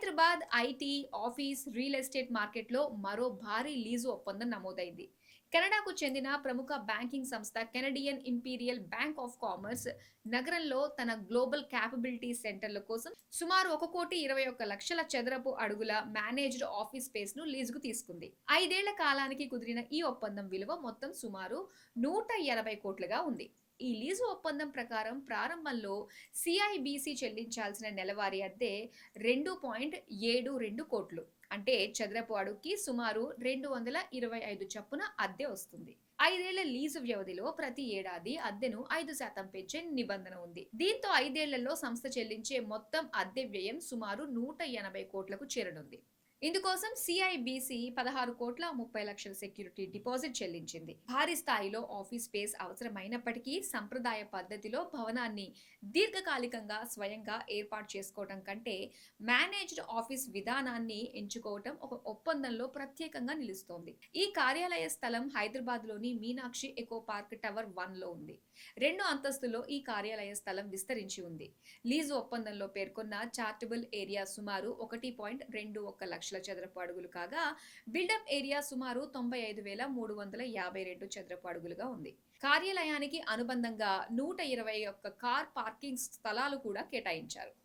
Hyderabad IT, office, real estate మార్కెట్‌లో మరో భారీ లీజు ఒప్పందం నమోదైంది. కెనడాకు చెందిన ప్రముఖ బ్యాంకింగ్ సంస్థ Canadian imperial bank of commerce నగరంలో తన గ్లోబల్ క్యాపబిలిటీ సెంటర్ల కోసం సుమారు 1,21,00,000 చదరపు అడుగుల మేనేజ్డ్ ఆఫీస్ స్పేస్‌ను లీజుకు తీసుకుంది. 5 ఏళ్ల కాలానికి కుదిరిన ఈ ఒప్పందం విలువ మొత్తం సుమారు 180 కోట్లుగా ఉంది. ఈ లీజు ఒప్పందం ప్రకారం ప్రారంభంలో సిఐబిసి చెల్లించాల్సిన నెలవారీ అద్దె 2.72 కోట్లు. అంటే చదరపు అడుగుకి సుమారు 225 చొప్పున అద్దె వస్తుంది. 5 ఏళ్ల లీజు వ్యవధిలో ప్రతి ఏడాది అద్దెను 5% పెంచే నిబంధన ఉంది. దీంతో 5 ఏళ్లలో సంస్థ చెల్లించే మొత్తం అద్దె వ్యయం సుమారు 180 కోట్లకు చేరనుంది. ఇందుకోసం సిఐబిసి 16,30,00,000 సెక్యూరిటీ డిపాజిట్ చెల్లించింది. భారీ స్థాయిలో ఆఫీస్ స్పేస్ అవసరమైనప్పటికీ సంప్రదాయ పద్ధతిలో భవనాన్ని దీర్ఘకాలికంగా స్వయంగా ఏర్పాటు చేసుకోవడం కంటే మేనేజ్డ్ ఆఫీస్ విధానాన్ని ఎంచుకోవటం ఒక ఒప్పందంలో ప్రత్యేకంగా నిలుస్తోంది. ఈ కార్యాలయ స్థలం హైదరాబాద్‌లోని మీనాక్షి ఎకో పార్క్ టవర్ 1లో ఉంది. 2 అంతస్తులో ఈ కార్యాలయ స్థలం విస్తరించి ఉంది. లీజు ఒప్పందంలో పేర్కొన్న చార్టబుల్ ఏరియా సుమారు 1.21 లక్షల చదరపు అడుగులు కాగా, బిల్డప్ ఏరియా సుమారు 95,352 చదరపు అడుగులుగా ఉంది. కార్యాలయానికి అనుబంధంగా 121 కార్ పార్కింగ్ స్థలాలు కూడా కేటాయించారు.